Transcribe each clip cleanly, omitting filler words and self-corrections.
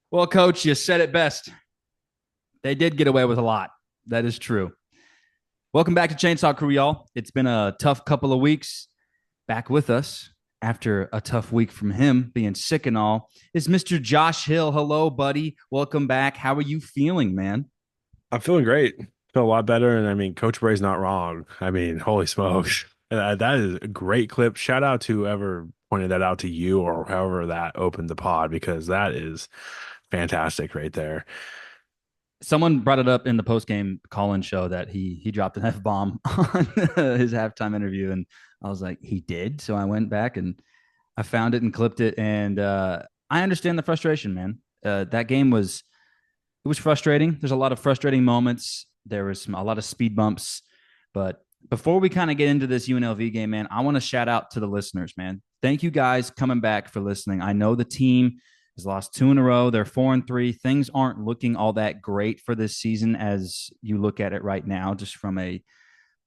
Well, coach, you said it best. They did get away with a lot. That is true. Welcome back to Chainsaw Crew, y'all. It's been a tough couple of weeks. Back with us after a tough week from him being sick and all is Mr. Josh Hill. Hello, buddy. Welcome back. How are you feeling, man? I'm feeling great. Feel a lot better. And I mean, Coach Bray's not wrong. I mean, holy smokes. That is a great clip. Shout out to whoever pointed that out to you or however that opened the pod because that is fantastic right there. Someone brought it up in the post game call-in show that he dropped an F bomb on his halftime interview, and I was like, he did. So I went back and I found it and clipped it, and I understand the frustration, man. That game was it was frustrating. There's a lot of frustrating moments. There was a lot of speed bumps. But before we kind of get into this UNLV game, man, I want to shout out to the listeners, man. Thank you guys coming back for listening. I know the team has lost two in a row. They're 4-3. Things aren't looking all that great for this season as you look at it right now, just from a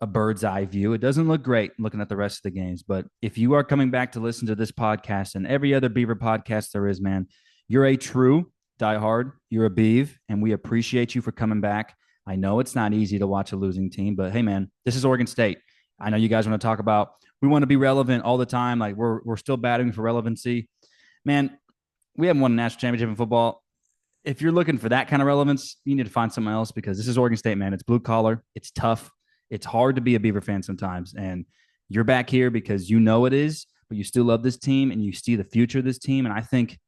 bird's eye view. It doesn't look great looking at the rest of the games. But if you are coming back to listen to this podcast and every other Beaver podcast there is, man, you're a true diehard. You're a Beav, and we appreciate you for coming back. I know it's not easy to watch a losing team, but hey, man, this is Oregon State. I know you guys want to talk about we want to be relevant all the time. Like we're still battling for relevancy. Man, we haven't won a national championship in football. If you're looking for that kind of relevance, you need to find something else because this is Oregon State, man. It's blue collar. It's tough. It's hard to be a Beaver fan sometimes. And you're back here because you know it is, but you still love this team and you see the future of this team. And I think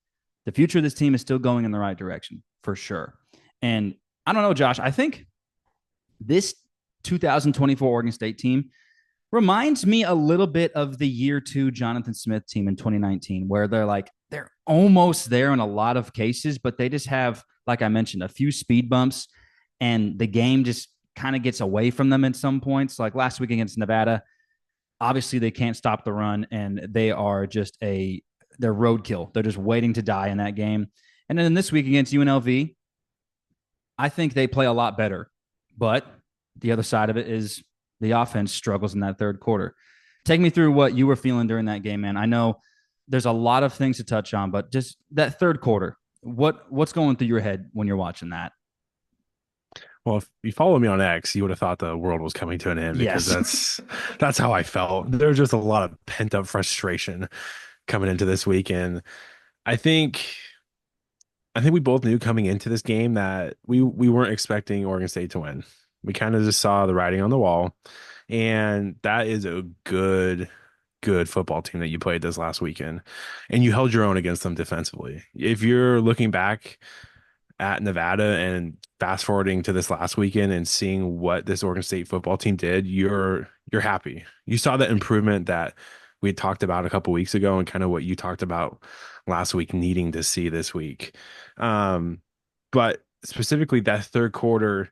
the future of this team is still going in the right direction for sure. And I don't know, Josh, I think this 2024 Oregon State team reminds me a little bit of the year two Jonathan Smith team in 2019, where they're almost there in a lot of cases, but they just have, like I mentioned, a few speed bumps, and the game just kind of gets away from them at some points. Like last week against Nevada, obviously they can't stop the run, and they are just they're roadkill. They're just waiting to die in that game. And then this week against UNLV, I think they play a lot better, but the other side of it is the offense struggles in that third quarter. Take me through what you were feeling during that game, man. I know there's a lot of things to touch on, but just that third quarter, what's going through your head when you're watching that? Well, if you follow me on X, you would have thought the world was coming to an end because Yes. that's how I felt. There's just a lot of pent up frustration coming into this weekend. I think I think we both knew coming into this game that we weren't expecting Oregon State to win. We kind of just saw the writing on the wall, and that is a good football team that you played this last weekend, and you held your own against them defensively. If you're looking back at Nevada and fast forwarding to this last weekend and seeing what this Oregon State football team did, you're happy. You saw that improvement that we had talked about a couple weeks ago and kind of what you talked about last week needing to see this week. Um, but specifically that third quarter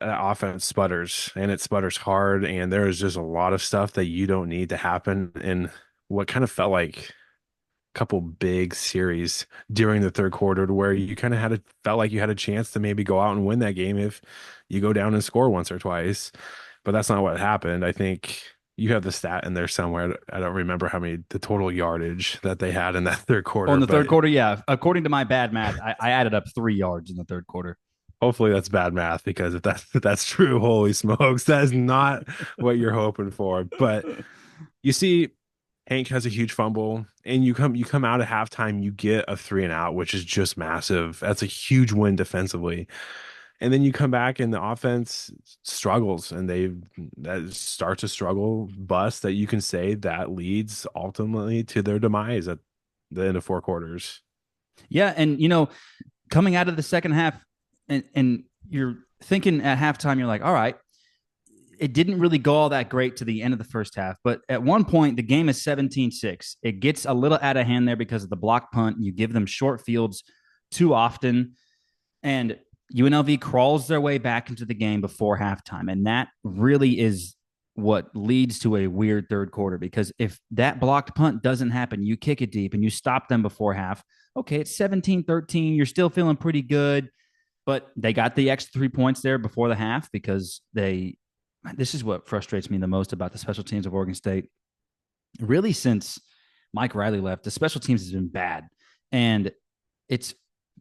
offense sputters and it sputters hard and there is just a lot of stuff that you don't need to happen in what kind of felt like couple big series during the third quarter to where you kind of felt like you had a chance to maybe go out and win that game if you go down and score once or twice. But that's not what happened. I think you have the stat in there somewhere. I don't remember how many the total yardage that they had in that third Oh, in quarter, the third but quarter, yeah. According to my bad math, I added up 3 yards in the third quarter. hopefully that's bad math because if that's true, holy smokes, that is not what you're hoping for. But you see Hank has a huge fumble, and you come out at halftime, you get a three and out, which is just massive. That's a huge win defensively. And then you come back and the offense struggles and they that starts to struggle bust that you can say that leads ultimately to their demise at the end of four quarters. Yeah, and coming out of the second half, and you're thinking at halftime, you're like, all right, it didn't really go all that great to the end of the first half. But at one point, the game is 17-6. It gets a little out of hand there because of the block punt. You give them short fields too often. And UNLV crawls their way back into the game before halftime. And that really is what leads to a weird third quarter because if that blocked punt doesn't happen, you kick it deep and you stop them before half. Okay, it's 17-13. You're still feeling pretty good. But they got the extra 3 points there before the half because this is what frustrates me the most about the special teams of Oregon State. Really, since Mike Riley left, the special teams has been bad. And it's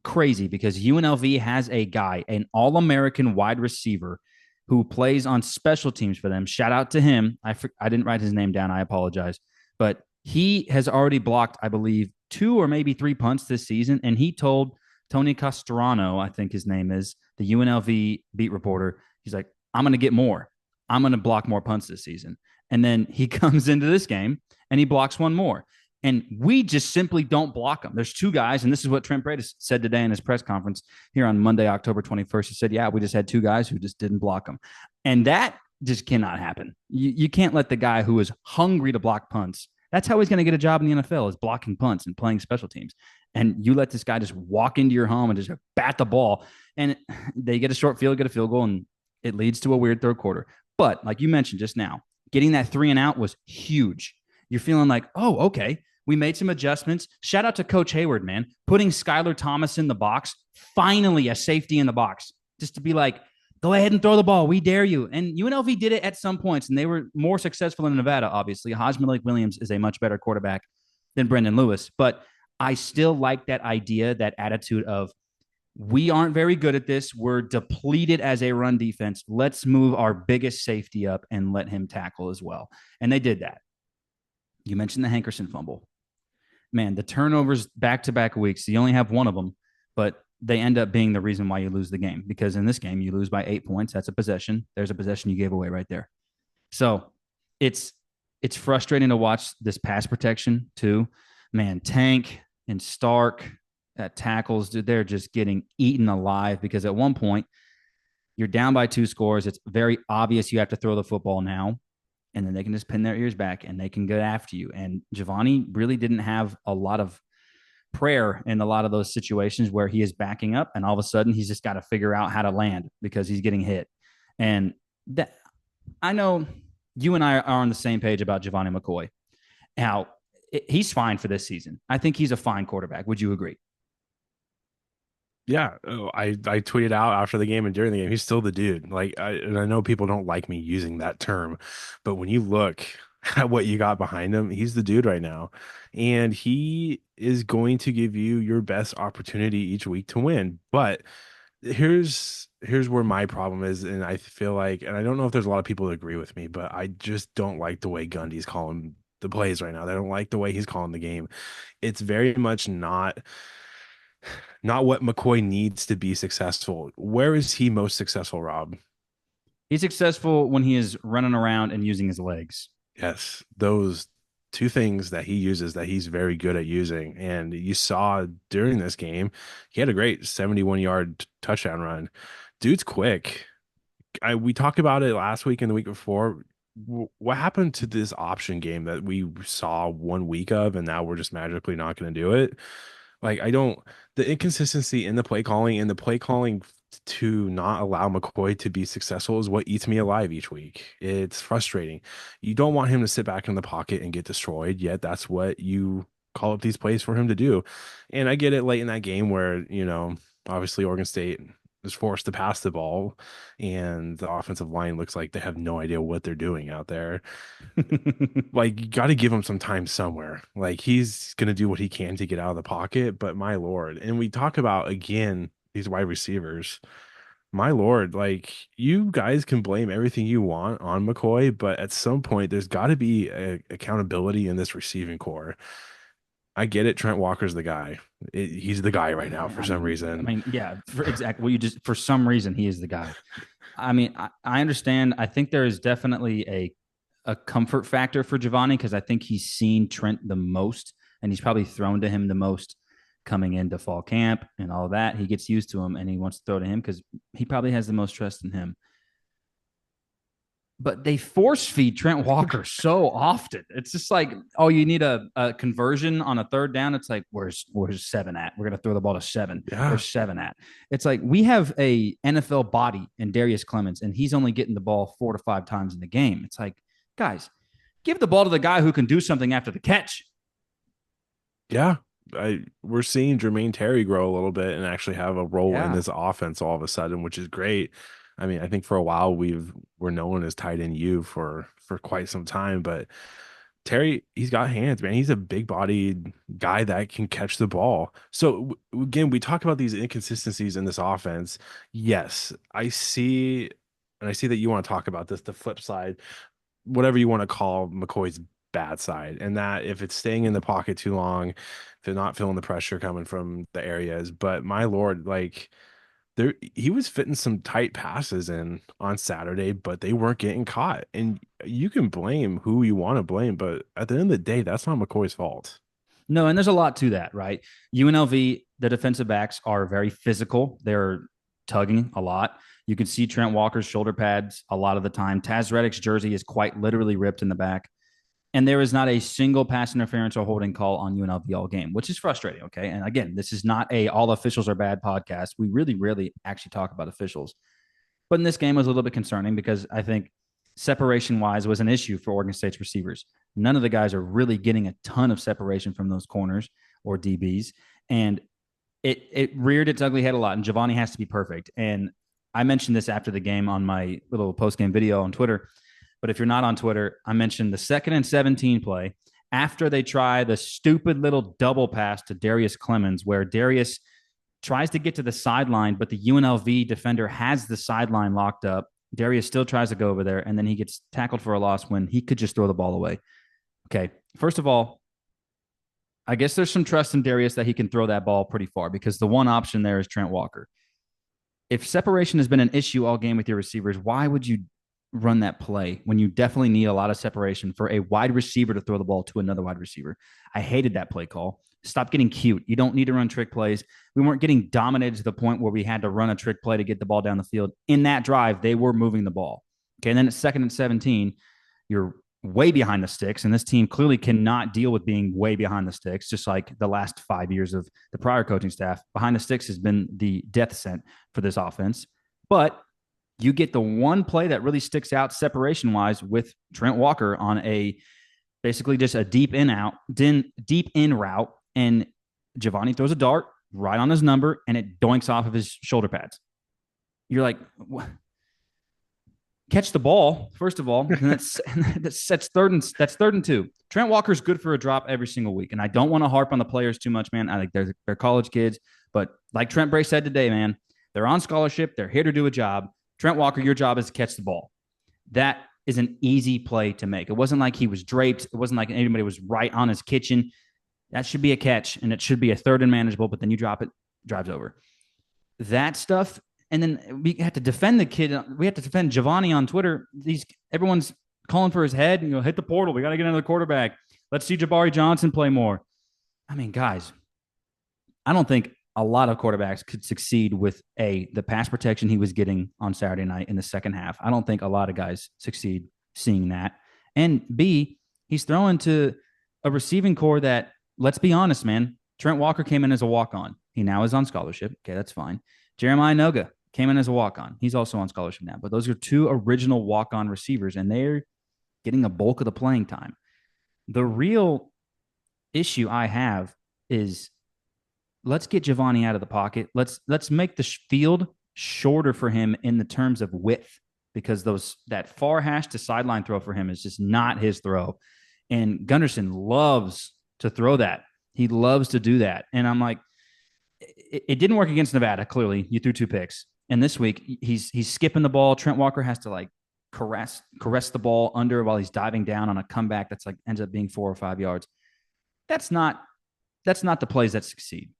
crazy because UNLV has a guy, an All American wide receiver who plays on special teams for them. Shout out to him. I didn't write his name down. I apologize. But he has already blocked, I believe, 2 or maybe 3 punts this season. And he told Tony Castrano, I think his name is, the UNLV beat reporter, he's like, I'm going to get more. I'm going to block more punts this season. And then he comes into this game and he blocks one more. And we just simply don't block them. There's two guys, and this is what Trent Bradis said today in his press conference here on Monday, October 21st. He said, yeah, we just had two guys who just didn't block them. And that just cannot happen. You can't let the guy who is hungry to block punts, that's how he's going to get a job in the NFL, is blocking punts and playing special teams. And you let this guy just walk into your home and just bat the ball, and they get a short field, get a field goal, and it leads to a weird third quarter. But like you mentioned just now, getting that 3-and-out was huge. You're feeling like, oh, okay, we made some adjustments. Shout out to Coach Hayward, man, putting Skylar Thomas in the box. Finally, a safety in the box, just to be like, go ahead and throw the ball. We dare you. And UNLV did it at some points, and they were more successful in Nevada, obviously. Hajj Malik Williams is a much better quarterback than Brendan Lewis. But I still like that idea, that attitude of, we aren't very good at this. We're depleted as a run defense. Let's move our biggest safety up and let him tackle as well. And they did that. You mentioned the Hankerson fumble. Man, the turnovers back-to-back weeks, you only have one of them, but they end up being the reason why you lose the game, because in this game you lose by 8 points. That's a possession. There's a possession you gave away right there. So it's frustrating to watch this pass protection too. Man, Tank and Stark at tackles, dude, they're just getting eaten alive, because at one point you're down by 2 scores. It's very obvious you have to throw the football now, and then they can just pin their ears back and they can get after you. And Giovanni really didn't have a lot of prayer in a lot of those situations where he is backing up, and all of a sudden he's just got to figure out how to land because he's getting hit. And that, I know you and I are on the same page about Giovanni McCoy. Now, he's fine for this season. I think he's a fine quarterback. Would you agree? Yeah, I tweeted out after the game and during the game, he's still the dude. And I know people don't like me using that term, but when you look at what you got behind him, he's the dude right now, and he is going to give you your best opportunity each week to win. But here's where my problem is, and I feel like, and I don't know if there's a lot of people that agree with me, but I just don't like the way Gundy's calling the plays right now. They don't like the way he's calling the game. It's very much not what McCoy needs to be successful. Where is he most successful, Rob? He's successful when he is running around and using his legs. Yes, those two things that he uses that he's very good at using. And you saw during this game, he had a great 71-yard touchdown run. Dude's quick. We talked about it last week and the week before. What happened to this option game that we saw one week of, and now we're just magically not going to do it? Like, I don't, the inconsistency in the play calling and the play calling to not allow McCoy to be successful is what eats me alive each week. It's frustrating. You don't want him to sit back in the pocket and get destroyed, yet that's what you call up these plays for him to do. And I get it late in that game where, obviously Oregon State is forced to pass the ball and the offensive line looks like they have no idea what they're doing out there. Like, you got to give him some time somewhere. Like, he's going to do what he can to get out of the pocket, but my Lord. And we talk about, again, these wide receivers. My Lord, like, you guys can blame everything you want on McCoy, but at some point, there's got to be accountability in this receiving core. I get it. Trent Walker's the guy. He's the guy right now for I some mean, reason. yeah, for exactly. Well, for some reason, he is the guy. I mean, I understand. I think there is definitely a comfort factor for Giovanni, because I think he's seen Trent the most, and he's probably thrown to him the most coming into fall camp and all that. He gets used to him, and he wants to throw to him because he probably has the most trust in him. But they force feed Trent Walker so often. It's just like, oh, you need a conversion on a third down. It's like, where's seven at? We're gonna throw the ball to seven. Yeah. Where's seven at? It's like, we have a NFL body in Darius Clemens, and he's only getting the ball 4 to 5 times in the game. It's like, guys, give the ball to the guy who can do something after the catch. Yeah. We're seeing Jermaine Terry grow a little bit and actually have a role in Yeah. this offense all of a sudden, which is great. I mean, I think for a while we're known as tight end U for quite some time, but Terry, he's got hands, man. He's a big bodied guy that can catch the ball. So again, we talk about these inconsistencies in this offense. Yes, I see, and I see that you want to talk about this, the flip side, whatever you want to call McCoy's bad side, and that if it's staying in the pocket too long, if they're not feeling the pressure coming from the areas. But my Lord, like there he was fitting some tight passes in on Saturday, but they weren't getting caught. And you can blame who you want to blame, but at the end of the day, that's not McCoy's fault. No, and there's a lot to that, right? UNLV, the defensive backs are very physical. They're tugging a lot. You can see Trent Walker's shoulder pads a lot of the time. Taz Reddick's jersey is quite literally ripped in the back. And there is not a single pass interference or holding call on UNLV all game, which is frustrating. Okay. And again, this is not a all officials are bad podcast. We really rarely actually talk about officials. But in this game, it was a little bit concerning because I think separation wise was an issue for Oregon State's receivers. None of the guys are really getting a ton of separation from those corners or DBs. And it reared its ugly head a lot. And Giovanni has to be perfect. And I mentioned this after the game on my little post game video on Twitter. But if you're not on Twitter, I mentioned the 2nd and 17 play after they try the stupid little double pass to Darius Clemens, where Darius tries to get to the sideline, but the UNLV defender has the sideline locked up. Darius still tries to go over there, and then he gets tackled for a loss when he could just throw the ball away. Okay, first of all, I guess there's some trust in Darius that he can throw that ball pretty far because the one option there is Trent Walker. If separation has been an issue all game with your receivers, why would you run that play when you definitely need a lot of separation for a wide receiver to throw the ball to another wide receiver? I hated that play call. Stop getting cute. You don't need to run trick plays. We weren't getting dominated to the point where we had to run a trick play to get the ball down the field. In that drive, they were moving the ball. Okay, and then it's 2nd and 17. You're way behind the sticks, and this team clearly cannot deal with being way behind the sticks, just like the last 5 years of the prior coaching staff. Behind the sticks has been the death sent for this offense. But you get the one play that really sticks out separation wise with Trent Walker on a basically just a deep in route, and Giovanni throws a dart right on his number, and it doinks off of his shoulder pads. You're like, what? Catch the ball first of all, and that's third and 2. Trent Walker's good for a drop every single week, and I don't want to harp on the players too much, man. I think they're college kids, but like Trent Bray said today, man, they're on scholarship. They're here to do a job. Trent Walker, your job is to catch the ball. That is an easy play to make. It wasn't like he was draped. It wasn't like anybody was right on his kitchen. That should be a catch, and it should be a third and manageable, but then you drop it, drives over. That stuff, and then we had to defend the kid. We had to defend Giovanni on Twitter. Everyone's calling for his head. Hit the portal. We got to get another quarterback. Let's see Jabari Johnson play more. I mean, guys, I don't think a lot of quarterbacks could succeed with the pass protection he was getting on Saturday night in the second half. I don't think a lot of guys succeed seeing that. And B, he's throwing to a receiving core that, let's be honest, man, Trent Walker came in as a walk-on. He now is on scholarship. Okay, that's fine. Jeremiah Noga came in as a walk-on. He's also on scholarship now. But those are two original walk-on receivers, and they're getting a bulk of the playing time. The real issue I have is let's get Giovanni out of the pocket. Let's make the field shorter for him in the terms of width, because that far hash to sideline throw for him is just not his throw. And Gunderson loves to throw that. He loves to do that. And I'm like, it didn't work against Nevada. Clearly, you threw 2 picks. And this week he's skipping the ball. Trent Walker has to like caress the ball under while he's diving down on a comeback that's like ends up being 4 or 5 yards. That's not the plays that succeed.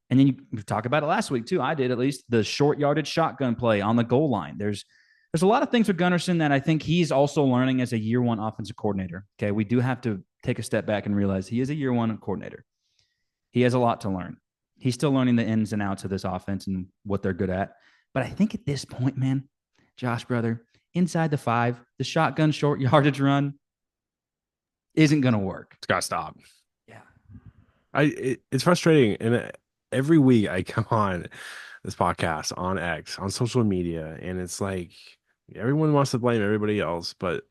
And then you talk about it last week too. I did, at least, the short yardage shotgun play on the goal line. There's a lot of things with Gunderson that I think he's also learning as a year one offensive coordinator. Okay, we do have to take a step back and realize he is a year one coordinator. He has a lot to learn. He's still learning the ins and outs of this offense and what they're good at. But I think at this point, man, Josh, brother, inside the 5, the shotgun short yardage run isn't going to work. It's got to stop. Yeah. It's frustrating. And every week I come on this podcast on X, on social media, and it's like everyone wants to blame everybody else, but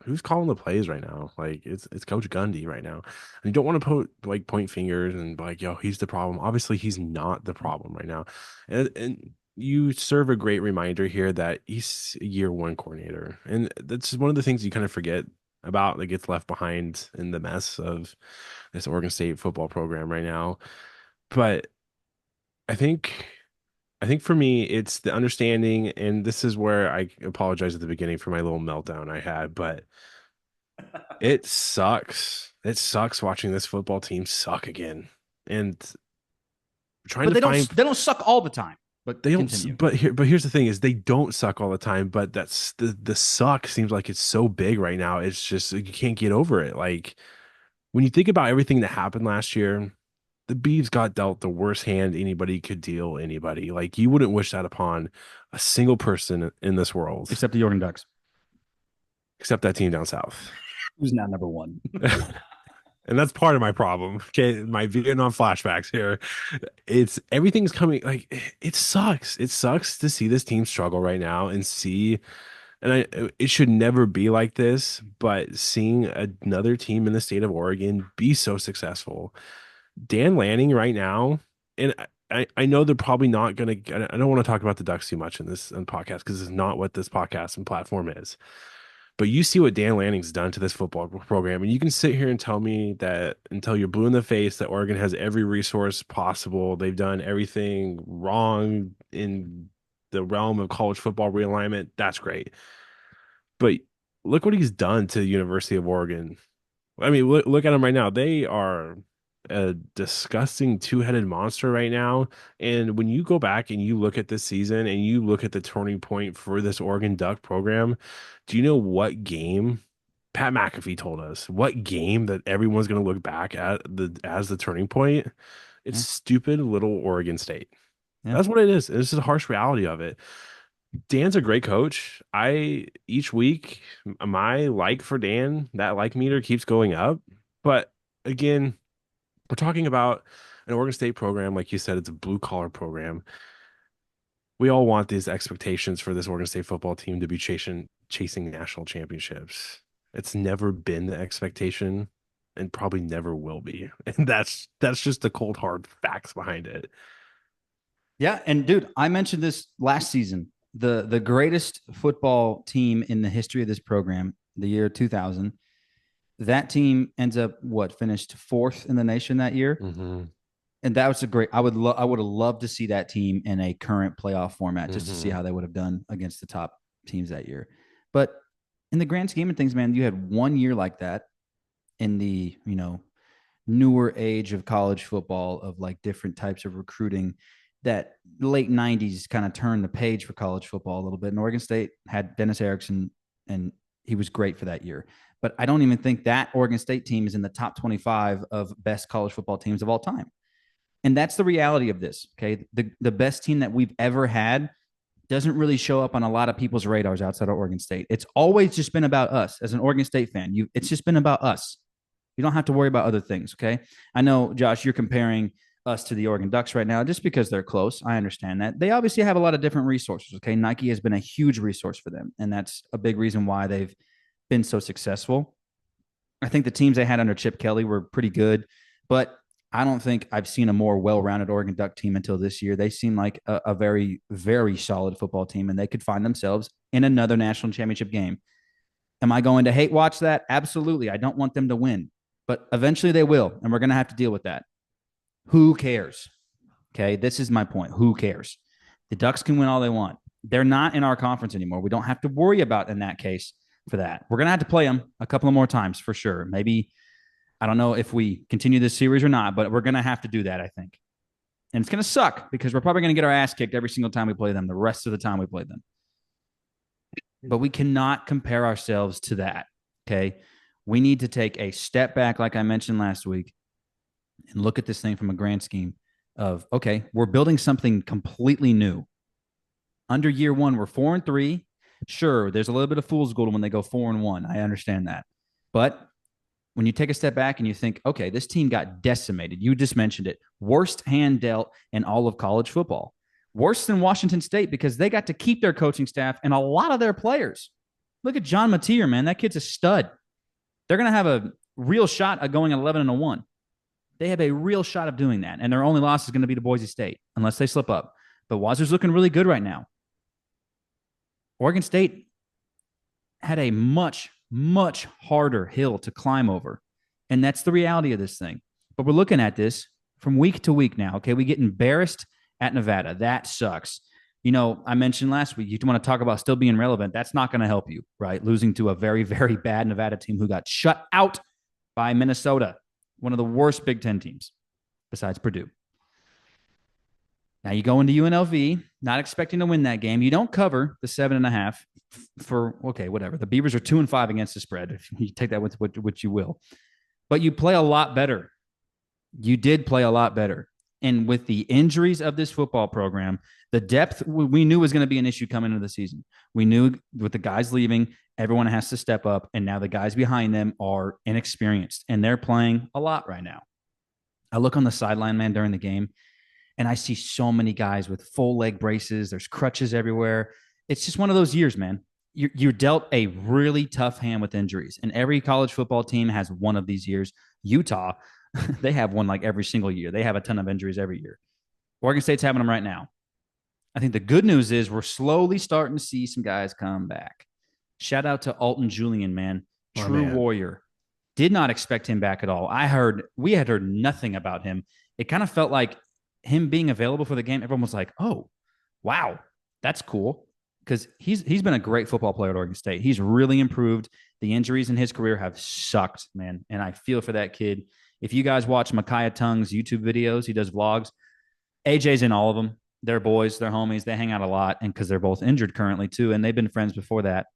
who's calling the plays right now? Like it's Coach Gundy right now. And you don't want to point fingers and be like, yo, he's the problem. Obviously, he's not the problem right now. And you serve a great reminder here that he's a year one coordinator. And that's one of the things you kind of forget about that gets left behind in the mess of this Oregon State football program right now. But I think I think for me, it's the understanding, and this is where I apologize at the beginning for my little meltdown I had, but it sucks. It sucks watching this football team suck again. And trying But to find they don't suck all the time. But they don't continue. but here's the thing is they don't suck all the time, but that's the suck seems like it's so big right now. It's just you can't get over it. Like when you think about everything that happened last year, the Beavs got dealt the worst hand anybody could deal anybody. Like you wouldn't wish that upon a single person in this world, Except the Oregon Ducks, except that team down south. who's now number one. And that's part of my problem. Okay, my Vietnam flashbacks here. It's everything's coming like it sucks. It sucks to see this team struggle right now and see and it should never be like this, but seeing another team in the state of Oregon be so successful. Dan Lanning right now, and I know they're probably not gonna. I don't want to talk about the Ducks too much in this podcast because it's not what this podcast and platform is. But you see what Dan Lanning's done to this football program, and you can sit here and tell me that until you're blue in the face that Oregon has every resource possible. They've done everything wrong in the realm of college football realignment. That's great. But look what he's done to the University of Oregon. I mean, look at them right now. They are a disgusting two-headed monster right now. And when you go back and you look at this season and you look at the turning point for this Oregon Duck program, do you know what game Pat McAfee told us? What game that everyone's going to look back at the as the turning point? It's Yeah. stupid little Oregon State. Yeah. That's what it is. It's just a harsh reality of it. Dan's a great coach. I each week my like for Dan, that like meter keeps going up. But again, we're talking about an Oregon State program, like you said, it's a blue collar program. We all want these expectations for this Oregon State football team to be chasing national championships. It's never been the expectation and probably never will be. And that's just the cold hard facts behind it. Yeah, and dude, I mentioned this last season. The greatest football team in the history of this program, the year 2000. That team ends up what finished fourth in the nation that year, Mm-hmm. and that was a great. I would have loved to see that team in a current playoff format just to see Mm-hmm. how they would have done against the top teams that year. But in the grand scheme of things, man, you had 1 year like that in the newer age of college football of like different types of recruiting that late 90s kind of turned the page for college football a little bit. And Oregon State had Dennis Erickson, and he was great for that year. But I don't even think that Oregon State team is in the top 25 of best college football teams of all time. And that's the reality of this. Okay. The best team that we've ever had doesn't really show up on a lot of people's radars outside of Oregon State. It's always just been about us as an Oregon State fan. It's just been about us. You don't have to worry about other things. Okay. I know, Josh, you're comparing us to the Oregon Ducks right now just because they're close. I understand that. They obviously have a lot of different resources. Okay. Nike has been a huge resource for them. And that's a big reason why they've been so successful. I think the teams they had under Chip Kelly were pretty good, but I don't think I've seen a more well-rounded Oregon Duck team until this year. They seem like a very, very solid football team, and they could find themselves in another national championship game. Am I going to hate watch that? Absolutely. I don't want them to win, but eventually they will, and we're going to have to deal with that. Who cares? Okay, this is my point. Who cares? The Ducks can win all they want. They're not in our conference anymore. We don't have to worry about in that case for that. We're going to have to play them a couple of more times for sure. Maybe, I don't know if we continue this series or not, but we're going to have to do that, I think. And it's going to suck because we're probably going to get our ass kicked every single time we play them, the rest of the time we play them. But we cannot compare ourselves to that. Okay. We need to take a step back, like I mentioned last week, and look at this thing from a grand scheme of, okay, we're building something completely new. Under year one, we're 4-3. Sure, there's a little bit of fool's gold when they go 4-1. I understand that. But when you take a step back and you think, okay, this team got decimated. You just mentioned it. Worst hand dealt in all of college football. Worse than Washington State because they got to keep their coaching staff and a lot of their players. Look at John Mateer, man. That kid's a stud. They're going to have a real shot at going 11-1. They have a real shot of doing that. And their only loss is going to be to Boise State, unless they slip up. But Wazoo's looking really good right now. Oregon State had a much much harder hill to climb over. And that's the reality of this thing. But we're looking at this from week to week now. Okay. We get embarrassed at Nevada. That sucks. I mentioned last week, you want to talk about still being relevant. That's not going to help you, right? Losing to a very, very bad Nevada team who got shut out by Minnesota, one of the worst Big Ten teams besides Purdue. Now you go into UNLV, not expecting to win that game. You don't cover the 7.5 for, okay, whatever. The Beavers are 2-5 against the spread. If you take that with what you will, but you play a lot better. You did play a lot better. And with the injuries of this football program, the depth we knew was going to be an issue coming into the season. We knew with the guys leaving, everyone has to step up. And now the guys behind them are inexperienced and they're playing a lot right now. I look on the sideline, man, during the game, and I see so many guys with full leg braces. There's crutches everywhere. It's just one of those years, man. You're dealt a really tough hand with injuries, and every college football team has one of these years. Utah, they have one like every single year. They have a ton of injuries every year. Oregon State's having them right now. I think the good news is we're slowly starting to see some guys come back. Shout out to Alton Julian, man. My True man. warrior. Did not expect him back at all. We had heard nothing about him. It kind of felt like him being available for the game. Everyone was like, oh, wow, that's cool. Because he's been a great football player at Oregon State. He's really improved. The injuries in his career have sucked, man. And I feel for that kid. If you guys watch Micaiah Tung's YouTube videos, he does vlogs. AJ's in all of them. They're boys, they're homies, they hang out a lot, and because they're both injured currently too, and they've been friends before that.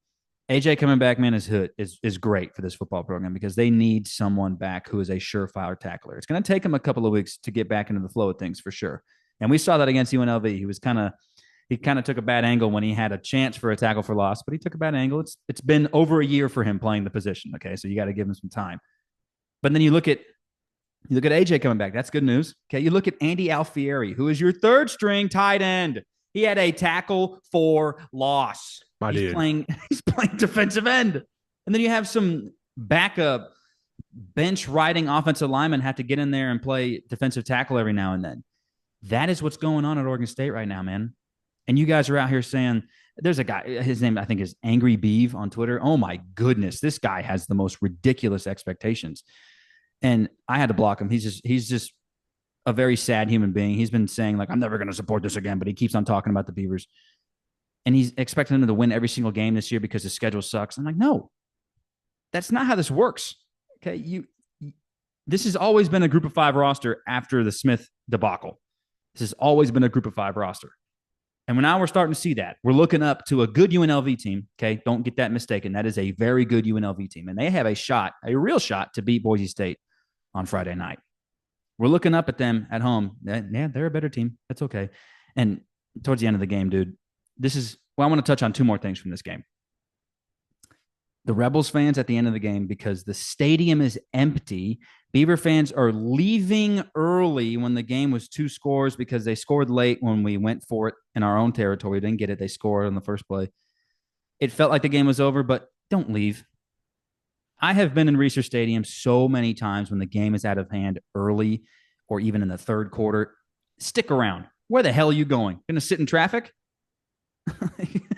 AJ coming back, man, is great for this football program because they need someone back who is a surefire tackler. It's going to take him a couple of weeks to get back into the flow of things for sure. And we saw that against UNLV. He kind of took a bad angle when he had a chance for a tackle for loss, but he took a bad angle. It's been over a year for him playing the position. Okay, so you got to give him some time. But then you look at AJ coming back. That's good news. Okay. You look at Andy Alfieri, who is your third string tight end. He had a tackle for loss. My He's dude. playing defensive end. And then you have some backup bench riding offensive linemen have to get in there and play defensive tackle every now and then. That is what's going on at Oregon State right now, man. And you guys are out here saying, there's a guy, his name I think is Angry Beeve on Twitter. Oh my goodness, this guy has the most ridiculous expectations. And I had to block him. He's just a very sad human being. He's been saying like, I'm never going to support this again, but he keeps on talking about the Beavers. And he's expecting them to win every single game this year because the schedule sucks. I'm like, no, that's not how this works. Okay, this has always been a group of 5 roster after the Smith debacle. This has always been a group of 5 roster. And now we're starting to see that. We're looking up to a good UNLV team. Okay, don't get that mistaken. That is a very good UNLV team. And they have a real shot to beat Boise State on Friday night. We're looking up at them at home. Yeah, they're a better team. That's okay. And towards the end of the game, dude, I want to touch on 2 more things from this game. The Rebels fans at the end of the game, because the stadium is empty, Beaver fans are leaving early when the game was 2 scores because they scored late when we went for it in our own territory. We didn't get it. They scored on the first play. It felt like the game was over, but don't leave. I have been in Reser Stadium so many times when the game is out of hand early or even in the third quarter. Stick around. Where the hell are you going? Going to sit in traffic?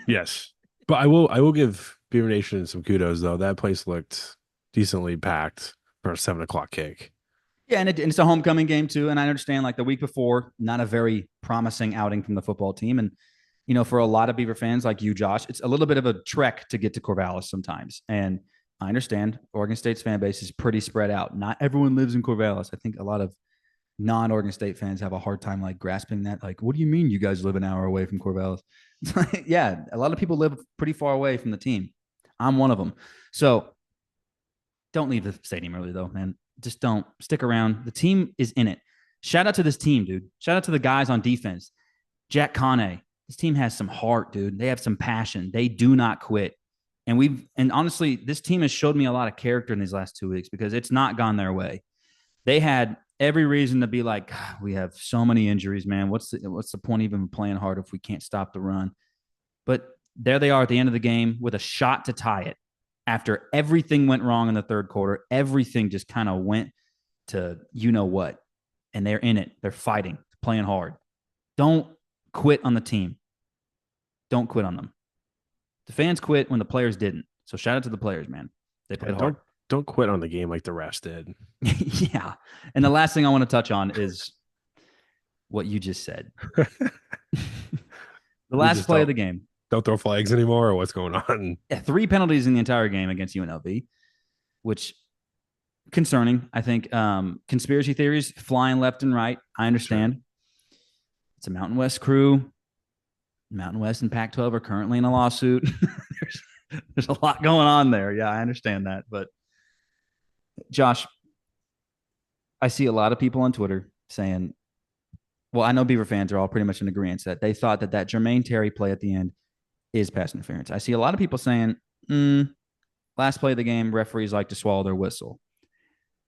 Yes. But I will give Beaver Nation some kudos though. That place looked decently packed for a 7 o'clock kick. Yeah, and it's a homecoming game too. And I understand like the week before, not a very promising outing from the football team. And, for a lot of Beaver fans like you, Josh, it's a little bit of a trek to get to Corvallis sometimes. And I understand Oregon State's fan base is pretty spread out. Not everyone lives in Corvallis. I think a lot of non-Oregon State fans have a hard time like grasping that. Like, what do you mean you guys live an hour away from Corvallis? Yeah, a lot of people live pretty far away from the team. I'm one of them. So don't leave the stadium early though, man. Just don't stick around. The team is in it. Shout out to this team, dude. Shout out to the guys on defense. Jack Conne. This team has some heart, dude. They have some passion. They do not quit. And honestly, this team has showed me a lot of character in these last 2 weeks because it's not gone their way. They had every reason to be like, we have so many injuries, man. What's the point even playing hard if we can't stop the run? But there they are at the end of the game with a shot to tie it. After everything went wrong in the third quarter, everything just kind of went to what. And they're in it. They're fighting, playing hard. Don't quit on the team. Don't quit on them. The fans quit when the players didn't. So shout out to the players, man. They Yeah, played hard. don't quit on the game like the refs did. Yeah. And the last thing I want to touch on is what you just said. The We last just play of the game. don't throw flags anymore, or what's going on? Yeah, 3 penalties in the entire game against UNLV, which concerning. I think conspiracy theories flying left and right. I Sure. understand. It's a Mountain West crew. Mountain West and Pac-12 are currently in a lawsuit. there's a lot going on there. Yeah, I understand that. But Josh, I see a lot of people on Twitter saying, well, I know Beaver fans are all pretty much in agreement that they thought that Jermaine Terry play at the end is pass interference. I see a lot of people saying, last play of the game, referees like to swallow their whistle.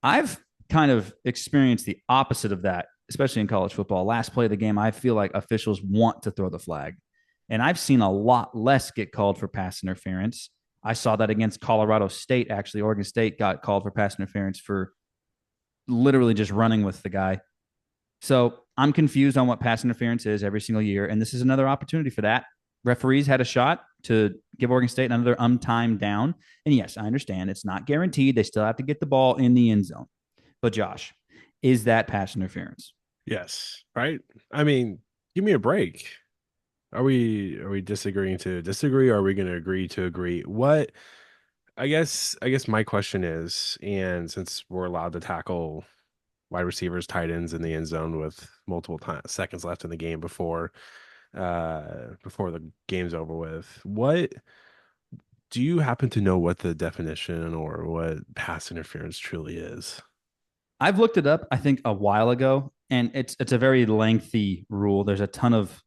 I've kind of experienced the opposite of that, especially in college football. Last play of the game, I feel like officials want to throw the flag. And I've seen a lot less get called for pass interference. I saw that against Colorado State, actually. Oregon State got called for pass interference for literally just running with the guy. So I'm confused on what pass interference is every single year. And this is another opportunity for that. Referees had a shot to give Oregon State another time down. And yes, I understand it's not guaranteed. They still have to get the ball in the end zone. But Josh, is that pass interference? Yes, right? I mean, give me a break. Are we disagreeing to disagree, or are we going to agree to agree? What I guess my question is, and since we're allowed to tackle wide receivers, tight ends in the end zone with multiple seconds left in the game before the game's over with, what do you happen to know what the definition or what pass interference truly is? I've looked it up, I think, a while ago, and it's a very lengthy rule. There's a ton of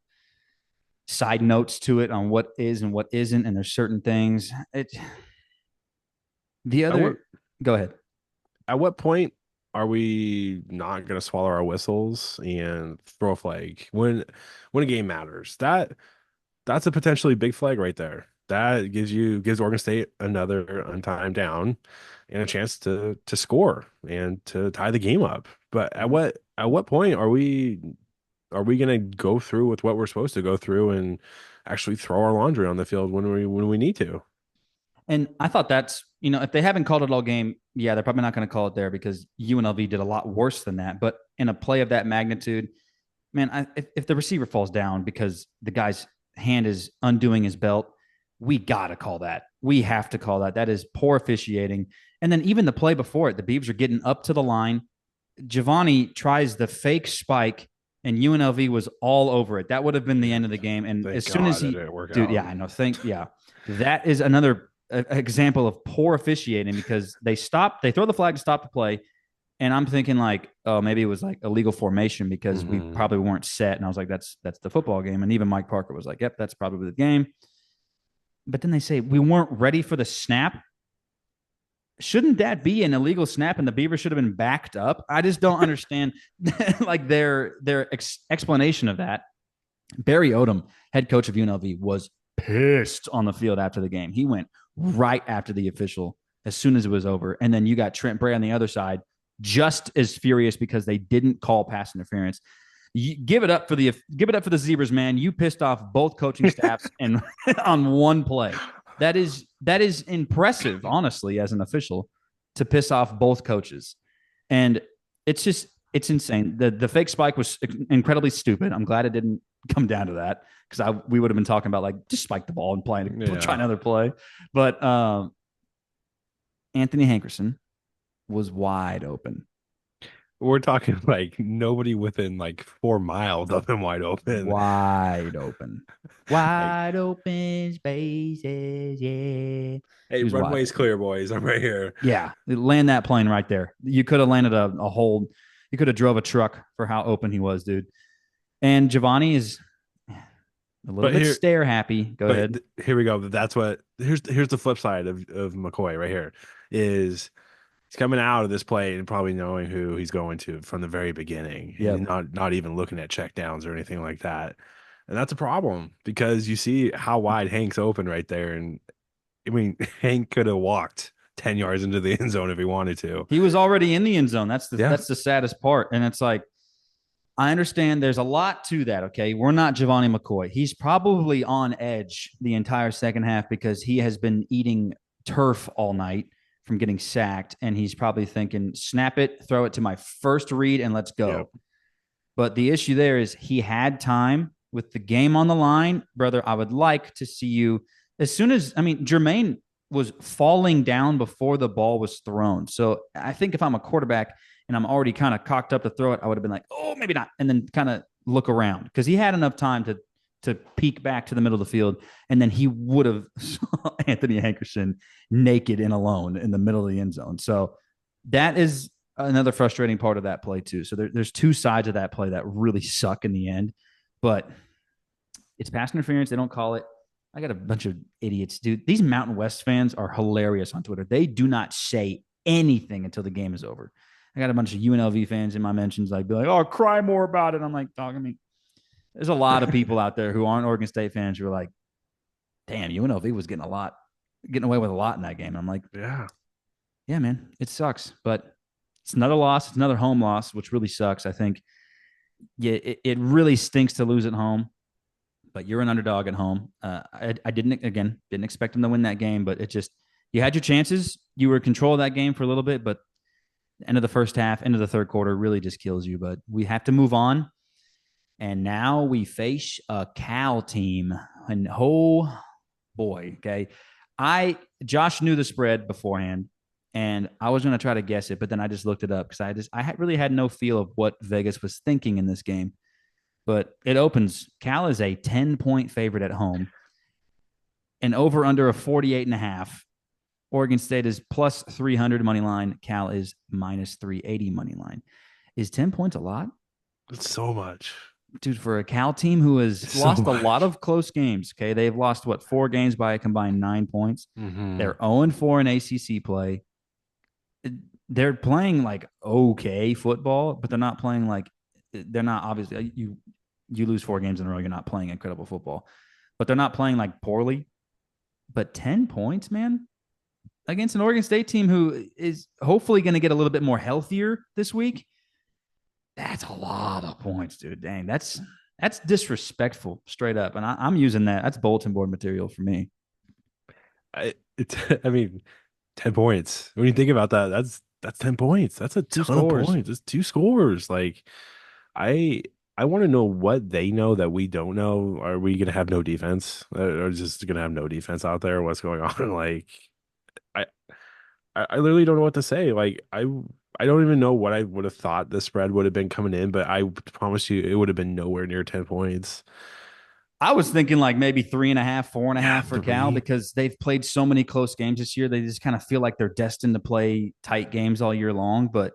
side notes to it on what is and what isn't, and there's certain things. The At what other, go ahead. at what point are we not going to swallow our whistles and throw a flag when a game matters? That's a potentially big flag right there. That gives Oregon State another untimed down and a chance to score and to tie the game up. But at Mhm. what point are we going to go through with what we're supposed to go through and actually throw our laundry on the field when we need to? And I thought that's, if they haven't called it all game, yeah, they're probably not going to call it there because UNLV did a lot worse than that. But in a play of that magnitude, man, if the receiver falls down because the guy's hand is undoing his belt, we got to call that. We have to call that. That is poor officiating. And then even the play before it, the Beavs are getting up to the line. Giovanni tries the fake spike, and UNLV was all over it. That would have been the Yeah. end of the game. And Thank as soon as God that he, didn't work dude, out. yeah, I know. Yeah, that is another example of poor officiating because they throw the flag to stop the play, and I'm thinking like, oh, maybe it was like illegal formation because we Hmm. probably weren't set. And I was like, that's the football game. And even Mike Parker was like, yep, that's probably the game. But then they say we weren't ready for the snap. Shouldn't that be an illegal snap and the Beavers should have been backed up? I just don't understand like their explanation of that. Barry Odom, head coach of UNLV, was pissed on the field after the game. He went right after the official as soon as it was over. And then you got Trent Bray on the other side, just as furious because they didn't call pass interference. Give it up for the Zebras, man. You pissed off both coaching staffs and on one play. That is impressive, honestly, as an official, to piss off both coaches. And it's insane. The fake spike was incredibly stupid. I'm glad it didn't come down to that because we would have been talking about like just spike the ball and try Yeah. another play. But Anthony Hankerson was wide open. We're talking like nobody within like 4 miles of him wide open. Wide open. Like, Wide open spaces, yeah. hey, He was wide runway's open. clear, boys. I'm right here. Yeah, land that plane right there. You could have landed a whole. You could have drove a truck for how open he was, dude. And Giovanni is a little But bit here, stare happy. Go but ahead. here we go. That's what here's the flip side of McCoy right here is he's coming out of this play and probably knowing who he's going to from the very beginning and Yep. not even looking at check downs or anything like that. And that's a problem because you see how wide Hank's open right there. And I mean, Hank could have walked 10 yards into the end zone if he wanted to. He was already in the end zone. That's the Yeah. that's the saddest part. And it's like I understand there's a lot to that. Okay, we're not Giovanni McCoy. He's probably on edge the entire second half because he has been eating turf all night from getting sacked, and he's probably thinking, snap it, throw it to my first read, and let's Yep. go. But the issue there is he had time with the game on the line. Brother, I would like to see you as soon as, I mean, Jermaine was falling down before the ball was thrown. So I think if I'm a quarterback and I'm already kind of cocked up to throw it, I would have been like, oh, maybe not. And then kind of look around because he had enough time to peek back to the middle of the field, and then he would have saw Anthony Hankerson naked and alone in the middle of the end zone. So that is another frustrating part of that play too. So there's two sides of that play that really suck in the end, but it's pass interference. They don't call it. I got a bunch of idiots, dude. These Mountain West fans are hilarious on Twitter. They do not say anything until the game is over. I got a bunch of UNLV fans in my mentions, like, be like, "Oh, cry more about it." I'm like, dog. I mean, there's a lot of people out there who aren't Oregon State fans who are like, "Damn, UNLV was getting away with a lot in that game." And I'm like, Yeah. "Yeah, man, it sucks, but it's another loss. It's another home loss, which really sucks. I think, yeah, it really stinks to lose at home, but you're an underdog at home. I didn't expect them to win that game, but it just, you had your chances. You were in control of that game for a little bit, but end of the first half, end of the third quarter really just kills you. But we have to move on. And now we face a Cal team. And oh boy, okay. Josh knew the spread beforehand, and I was going to try to guess it, but then I just looked it up because I really had no feel of what Vegas was thinking in this game. But it opens. Cal is a 10-point favorite at home, and over under a 48 and a half. Oregon State is plus 300 money line. Cal is minus 380 money line. Is 10 points a lot? It's so much. Dude, for a Cal team who has It's so lost a lot much. of close games, okay? They've lost, what, 4 games by a combined 9 points. Hmm. They're 0-4 in ACC play. They're playing like okay football, but they're not playing like, they're not obviously, you lose 4 games in a row, you're not playing incredible football, but they're not playing like poorly. But 10 points, man, against an Oregon State team who is hopefully going to get a little bit more healthier this week. That's a lot of points, dude. Dang, that's disrespectful, straight up. And I'm using that. That's bulletin board material for me. I mean, 10 points. When you think about that, that's 10 points. That's a Two ton of scores. points. It's two scores. Like I I want to know what they know that we don't know. Are we gonna have no defense? Or just gonna have no defense out there? What's going on? Like I I literally don't know what to say. Like I don't even know what I would have thought the spread would have been coming in, but I promise you it would have been nowhere near 10 points. I was thinking like maybe 3.5, 4.5 Yeah, for Cal three. because they've played so many close games this year. They just kind of feel like they're destined to play tight games all year long. But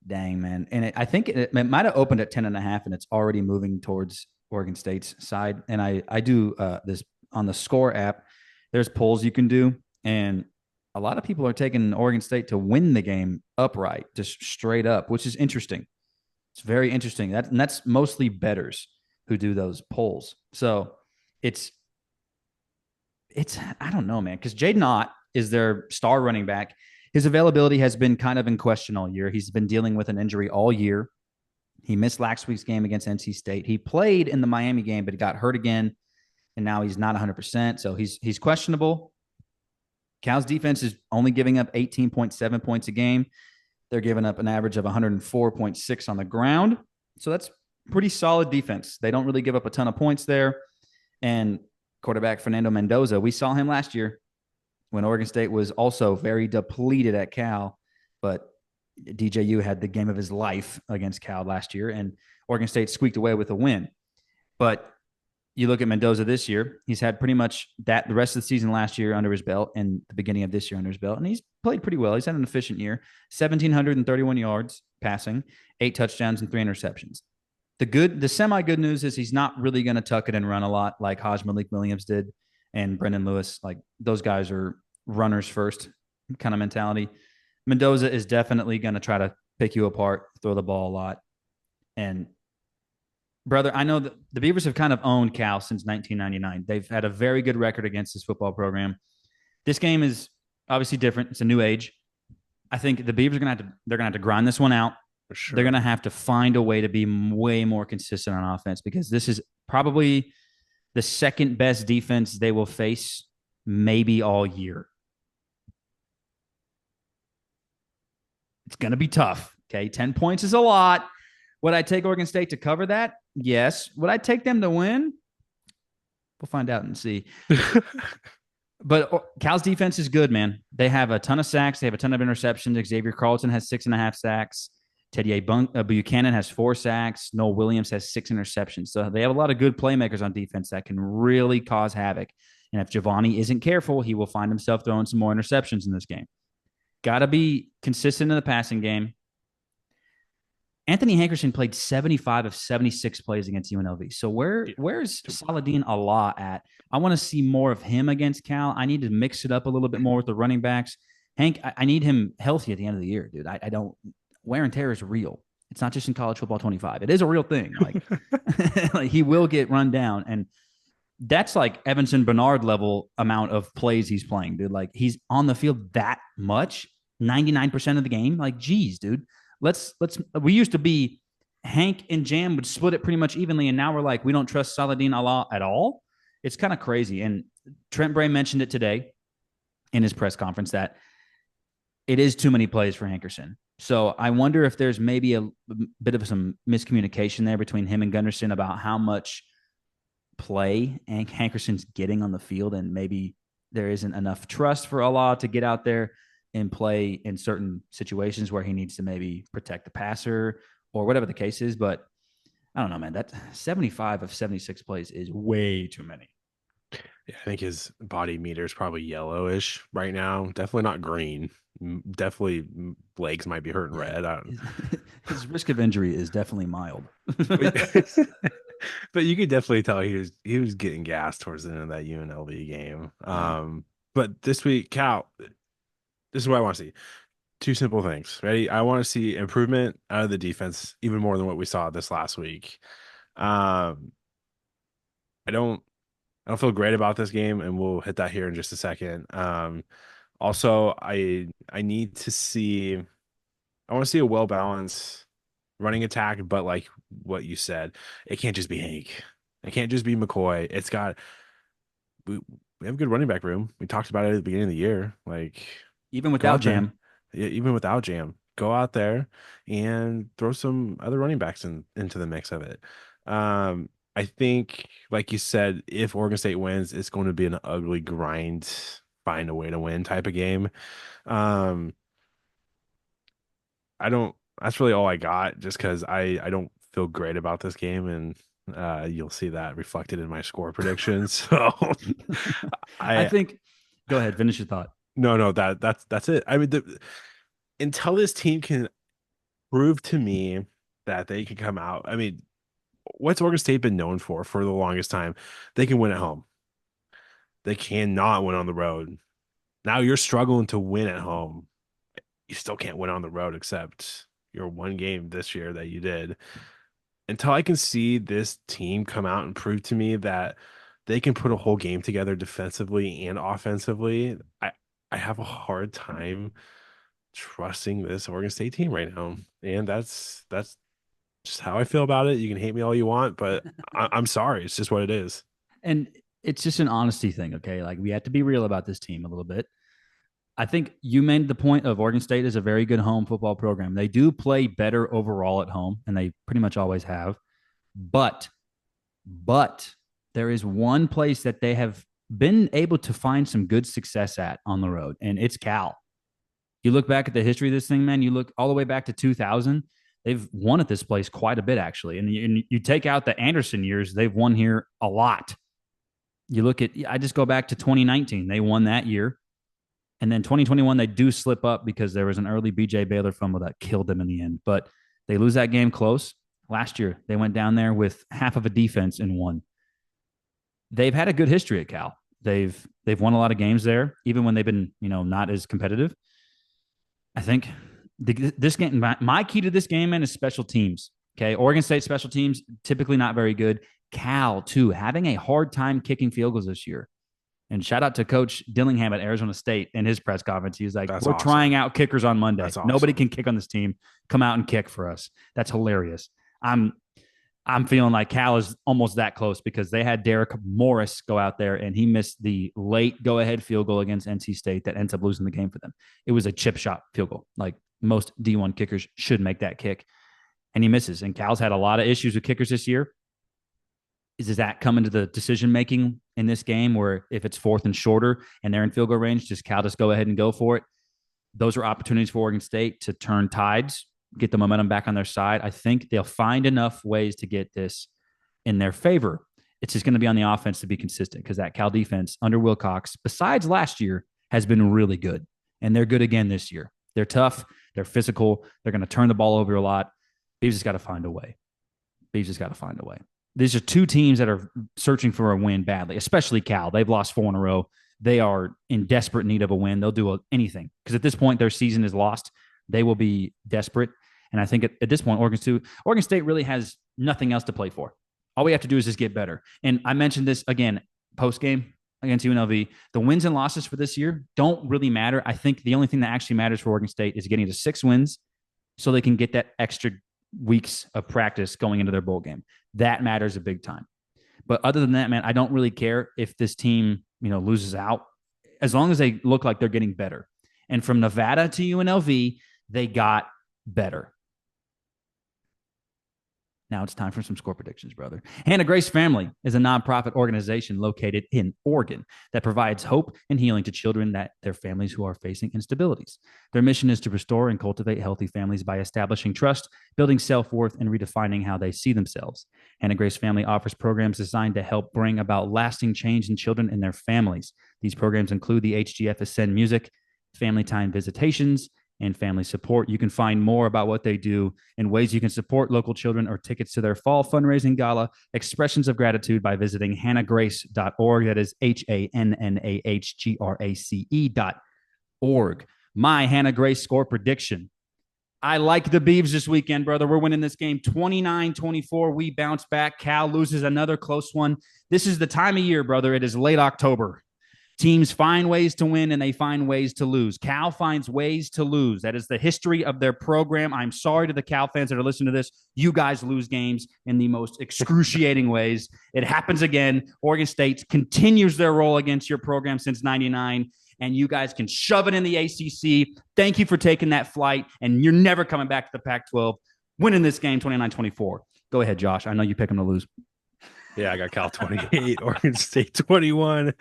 dang, man. And I think it might have opened at 10.5, and it's already moving towards Oregon State's side. And I do this on the Score app. There's polls you can do. And a lot of people are taking Oregon State to win the game upright, just straight up, which is interesting. It's very interesting. And that's mostly bettors who do those polls. So it's I don't know, man, because Jaden Ott is their star running back. His availability has been kind of in question all year. He's been dealing with an injury all year. He missed last week's game against NC State. He played in the Miami game, but he got hurt again, and now he's not 100%. So he's questionable. Cal's defense is only giving up 18.7 points a game. They're giving up an average of 104.6 on the ground. So that's pretty solid defense. They don't really give up a ton of points there. And quarterback Fernando Mendoza, we saw him last year when Oregon State was also very depleted at Cal, but DJU had the game of his life against Cal last year, and Oregon State squeaked away with a win. But you look at Mendoza this year, he's had pretty much that the rest of the season last year under his belt and the beginning of this year under his belt, and he's played pretty well. He's had an efficient year, 1,731 yards passing, 8 touchdowns, and 3 interceptions. The semi good news is he's not really going to tuck it and run a lot like Haj Malik Williams did and Brendan Lewis. Like those guys are runners first kind of mentality. Mendoza is definitely going to try to pick you apart, throw the ball a lot. And brother, I know that the Beavers have kind of owned Cal since 1999. They've had a very good record against this football program. This game is obviously different. It's a new age. I think the Beavers are going to have to they're going to have to grind this one out. For They're going sure. to have to find a way to be way more consistent on offense because this is probably the second best defense they will face maybe all year. It's going to be tough. Okay. 10 points is a lot. Would I take Oregon State to cover that? Yes. Would I take them to win? We'll find out and see. But Cal's defense is good, man. They have a ton of sacks. They have a ton of interceptions. Xavier Carlton has 6.5 sacks. Teddy Buchanan has 4 sacks. Noel Williams has 6 interceptions. So they have a lot of good playmakers on defense that can really cause havoc. And if Giovanni isn't careful, he will find himself throwing some more interceptions in this game. Got to be consistent in the passing game. Anthony Hankerson played 75 of 76 plays against UNLV. So where's Saladin Allah at? I want to see more of him against Cal. I need to mix it up a little bit more with the running backs. Hank, I need him healthy at the end of the year, dude. I don't wear and tear is real. It's not just in college football 25. It is a real thing. Like, like he will get run down. And that's like Evanson Bernard level amount of plays he's playing, dude. Like he's on the field that much, 99% of the game. Like, geez, dude. We used to be Hank and Jam would split it pretty much evenly, and now we're like, we don't trust Saladin Allah at all. It's kind of crazy. And Trent Bray mentioned it today in his press conference that it is too many plays for Hankerson. So I wonder if there's maybe a bit of some miscommunication there between him and Gunderson about how much play Hankerson's getting on the field, and maybe there isn't enough trust for Allah to get out there and play in certain situations where he needs to maybe protect the passer or whatever the case is. But I don't know, man. That 75 of 76 plays is way too many. Yeah, I think his body meter is probably yellowish right now. Definitely not green. Definitely legs might be hurting red. His risk of injury is definitely mild. But you could definitely tell he was getting gassed towards the end of that UNLV game. Yeah. But this week, Cal, this is what I want to see. Two simple things. Ready? I want to see improvement out of the defense even more than what we saw this last week. Um, I don't I don't feel great about this game, and we'll hit that here in just a second. Also, I need to see I want to see a well balanced running attack, but like what you said, it can't just be Hank. It can't just be McCoy. We have a good running back room. We talked about it at the beginning of the year. Like, Even go without out there, Jam. yeah, even without Jam, go out there and throw some other running backs into the mix of it. I think, like you said, if Oregon State wins, it's going to be an ugly grind, find a way to win type of game. Um, I don't. That's really all I got, just because I don't feel great about this game, and you'll see that reflected in my score predictions. So I I think, go ahead, finish your thought. no, that's it. I mean, until this team can prove to me that they can come out. I mean, what's Oregon State been known for the longest time? They can win at home. They cannot win on the road. Now you're struggling to win at home. You still can't win on the road except your one game this year that you did. Until I can see this team come out and prove to me that they can put a whole game together defensively and offensively, I have a hard time trusting this Oregon State team right now. And that's just how I feel about it. You can hate me all you want, but I'm sorry. It's just what it is. And it's just an honesty thing, okay? Like we have to be real about this team a little bit. I think you made the point of Oregon State is a very good home football program. They do play better overall at home, and they pretty much always have. But, but there is one place that they have been able to find some good success at on the road, and it's Cal. You look back at the history of this thing, man. You look all the way back to 2000. They've won at this place quite a bit, actually. And you take out the Anderson years, they've won here a lot. You look at, I just go back to 2019. They won that year. And then 2021, they do slip up because there was an early BJ Baylor fumble that killed them in the end. But they lose that game close. Last year, they went down there with half of a defense and won. They've had a good history at Cal. They've won a lot of games there, even when they've been not as competitive. I think this game, my key to this game, man, is special teams. Okay, Oregon State special teams typically not very good. Cal too, having a hard time kicking field goals this year. And shout out to Coach Dillingham at Arizona State in his press conference. He was like, That's "We're awesome. trying out kickers on Monday. That's Nobody awesome. can kick on this team. Come out and kick for us." That's hilarious. I'm I'm feeling like Cal is almost that close because they had Derek Morris go out there and he missed the late go ahead field goal against NC State that ends up losing the game for them. It was a chip shot field goal. Like Most D1 kickers should make that kick, and he misses. And Cal's had a lot of issues with kickers this year. Does that come into the decision making in this game where if it's fourth and shorter and they're in field goal range, does Cal just go ahead and go for it? Those are opportunities for Oregon State to turn tides, get the momentum back on their side. I think they'll find enough ways to get this in their favor. It's just going to be on the offense to be consistent because that Cal defense under Wilcox, besides last year, has been really good. And they're good again this year. They're tough. They're physical. They're going to turn the ball over a lot. Beavs just got to find a way. Beavs just got to find a way. These are two teams that are searching for a win badly, especially Cal. They've lost 4 in a row. They are in desperate need of a win. They'll do anything because at this point, their season is lost. They will be desperate. And I think at this point, Oregon State really has nothing else to play for. All we have to do is just get better. And I mentioned this again post game against UNLV. The wins and losses for this year don't really matter. I think the only thing that actually matters for Oregon State is getting to 6 wins so they can get that extra weeks of practice going into their bowl game. That matters a big time. But other than that, man, I don't really care if this team, loses out as long as they look like they're getting better. And from Nevada to UNLV, they got better. Now it's time for some score predictions, brother. Hannah Grace Family is a nonprofit organization located in Oregon that provides hope and healing to children that their families who are facing instabilities. Their mission is to restore and cultivate healthy families by establishing trust, building self-worth, and redefining how they see themselves. Hannah Grace Family offers programs designed to help bring about lasting change in children and their families. These programs include the HGF Ascend Music, Family Time Visitations, and family support. You can find more about what they do and ways you can support local children or tickets to their fall fundraising gala, expressions of gratitude by visiting hannahgrace.org. That is HANNAHGRACE.org. My Hannah Grace score prediction. I like the Beavs this weekend, brother. We're winning this game 29-24. We bounce back. Cal loses another close one. This is the time of year, brother. It is late October. Teams find ways to win and they find ways to lose. Cal finds ways to lose. That is the history of their program. I'm sorry to the Cal fans that are listening to this. You guys lose games in the most excruciating ways. It happens again. Oregon State continues their role against your program since 99, and you guys can shove it in the ACC. Thank you for taking that flight, and you're never coming back to the Pac-12. Winning this game 29-24. Go ahead, Josh. I know you pick them to lose. Yeah, I got Cal 28, Oregon State 21,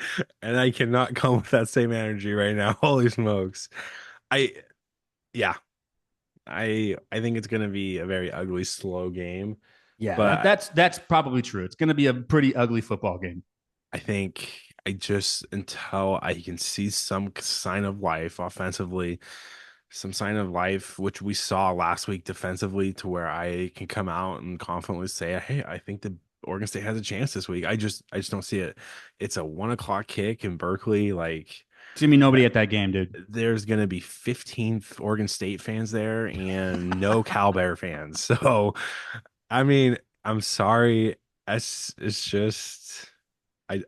and I cannot come with that same energy right now. Holy smokes. I yeah. I think it's going to be a very ugly, slow game. Yeah, But that's probably true. It's going to be a pretty ugly football game. I think I just until I can see some sign of life offensively, some sign of life, which we saw last week defensively, to where I can come out and confidently say, hey, I think the Oregon State has a chance this week. I just don't see it. It's a 1 o'clock kick in Berkeley. Like It's gonna be nobody at that game, dude. there's gonna be 15 Oregon State fans there and no Cal Bear fans. So I mean, I'm sorry. It's just I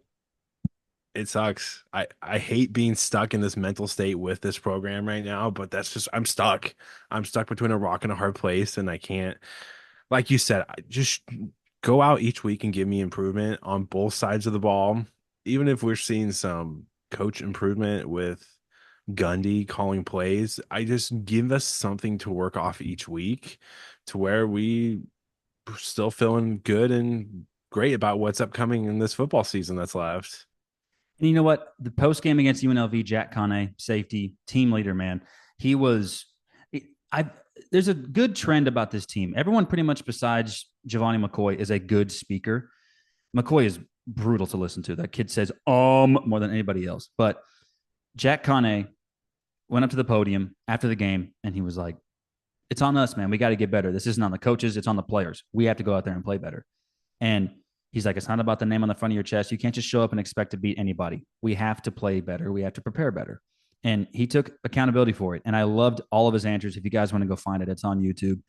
it sucks. I hate being stuck in this mental state with this program right now, but that's just I'm stuck. I'm stuck between a rock and a hard place, and I can't, like you said, I just go out each week and give me improvement on both sides of the ball. Even if we're seeing some coach improvement with Gundy calling plays, I just give us something to work off each week to where we still feeling good and great about what's upcoming in this football season that's left. And you know what? The post game against UNLV, Jack Conne, safety, team leader, man, he was. I there's a good trend about this team. Everyone, pretty much besides Giovanni McCoy, is a good speaker. McCoy is brutal to listen to. That kid says more than anybody else. But Jack Conne went up to the podium after the game and he was like, "It's on us, man. We got to get better. This isn't on the coaches. It's on the players. We have to go out there and play better." And he's like, "It's not about the name on the front of your chest. You can't just show up and expect to beat anybody. We have to play better. We have to prepare better." And he took accountability for it. And I loved all of his answers. If you guys want to go find it, it's on YouTube.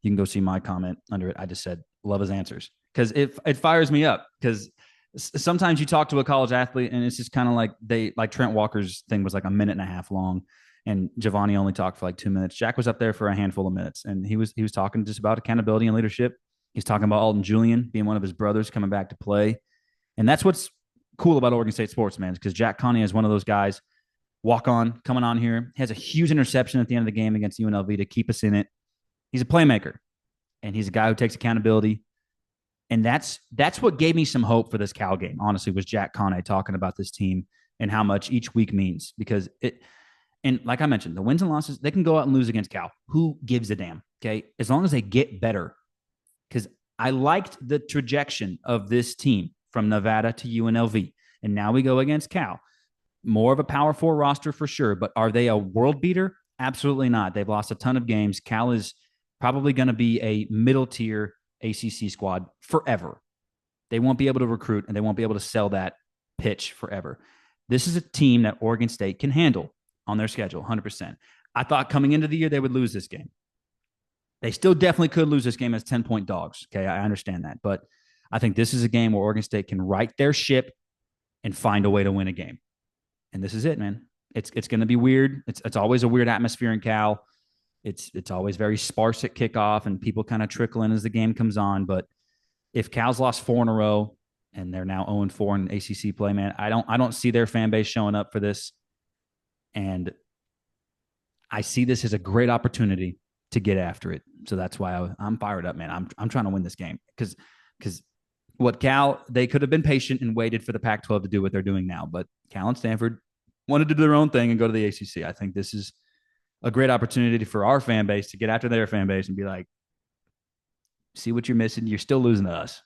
You can go see my comment under it. I just said, love his answers. Because it fires me up. Because sometimes you talk to a college athlete and it's just kind of like Trent Walker's thing was like a minute and a half long. And Giovanni only talked for like 2 minutes. Jack was up there for a handful of minutes. And he was talking just about accountability and leadership. He's talking about Alton Julian being one of his brothers coming back to play. And that's what's cool about Oregon State sports, man, because Jack Conne is one of those guys. walk on, coming on here. He has a huge interception at the end of the game against UNLV to keep us in it. He's a playmaker, and he's a guy who takes accountability. And that's what gave me some hope for this Cal game, honestly, was Jack Conne talking about this team and how much each week means. Because and like I mentioned, the wins and losses, they can go out and lose against Cal. Who gives a damn? Okay. As long as they get better. Because I liked the trajectory of this team from Nevada to UNLV. And now we go against Cal. More of a power four roster for sure. But are they a world beater? Absolutely not. They've lost a ton of games. Cal is probably going to be a middle tier ACC squad forever. They won't be able to recruit and they won't be able to sell that pitch forever. This is a team that Oregon State can handle on their schedule, 100%. I thought coming into the year they would lose this game. They still definitely could lose this game as 10-point dogs. Okay, I understand that. But I think this is a game where Oregon State can right their ship and find a way to win a game. And this is it, man. It's going to be weird. It's always a weird atmosphere in Cal. It's always very sparse at kickoff, and people kind of trickle in as the game comes on. But if Cal's lost 4 in a row and they're now 0-4 in ACC play, man, I don't see their fan base showing up for this. And I see this as a great opportunity to get after it. So that's why I'm fired up, man. I'm trying to win this game because what Cal, they could have been patient and waited for the Pac-12 to do what they're doing now, but Cal and Stanford wanted to do their own thing and go to the ACC. I think this is a great opportunity for our fan base to get after their fan base and be like, see what you're missing. You're still losing to us.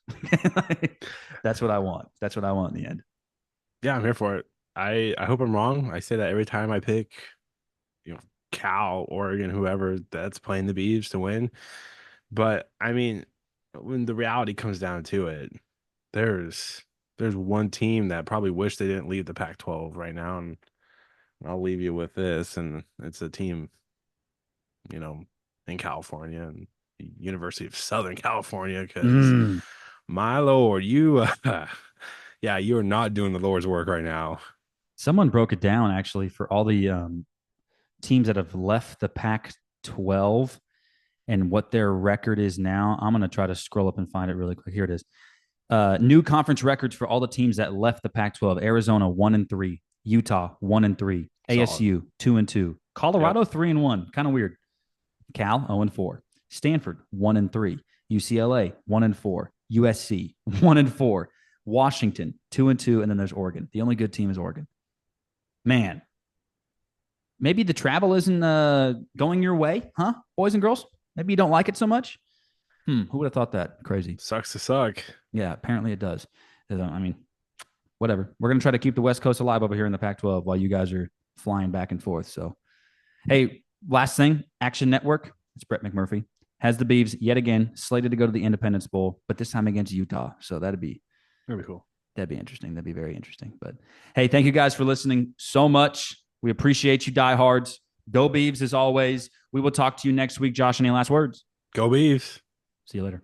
That's what I want. That's what I want in the end. Yeah, I'm here for it. I hope I'm wrong. I say that every time I pick, Cal, Oregon, whoever that's playing the Beavs to win. But I mean, when the reality comes down to it, there's one team that probably wish they didn't leave the Pac-12 right now, and I'll leave you with this, and it's a team, you know, in California and the University of Southern California, because my Lord, yeah, you are not doing the Lord's work right now. Someone broke it down actually for all the teams that have left the Pac 12 and what their record is now. I'm going to try to scroll up and find it really quick. Here it is. New conference records for all the teams that left the Pac 12: Arizona 1-3, Utah 1-3, ASU 2-2, Colorado Yep. 3-1. Kind of weird. Cal 0-4, Stanford 1-3, UCLA 1-4, USC 1-4, Washington 2-2, and then there's Oregon. The only good team is Oregon. Man, maybe the travel isn't going your way, huh, boys and girls? Maybe you don't like it so much. Who would have thought that? Crazy. Sucks to suck. Yeah, apparently it does. I mean, whatever. We're going to try to keep the West Coast alive over here in the Pac 12 while you guys are flying back and forth. So, hey, last thing Action Network, it's Brett McMurphy, has the Beavs yet again slated to go to the Independence Bowl, but this time against Utah. So that'd be Cool. That'd be interesting. That'd be very interesting. But hey, thank you guys for listening so much. We appreciate you, diehards. Go Beavs as always. We will talk to you next week. Josh, any last words? Go Beavs. See you later.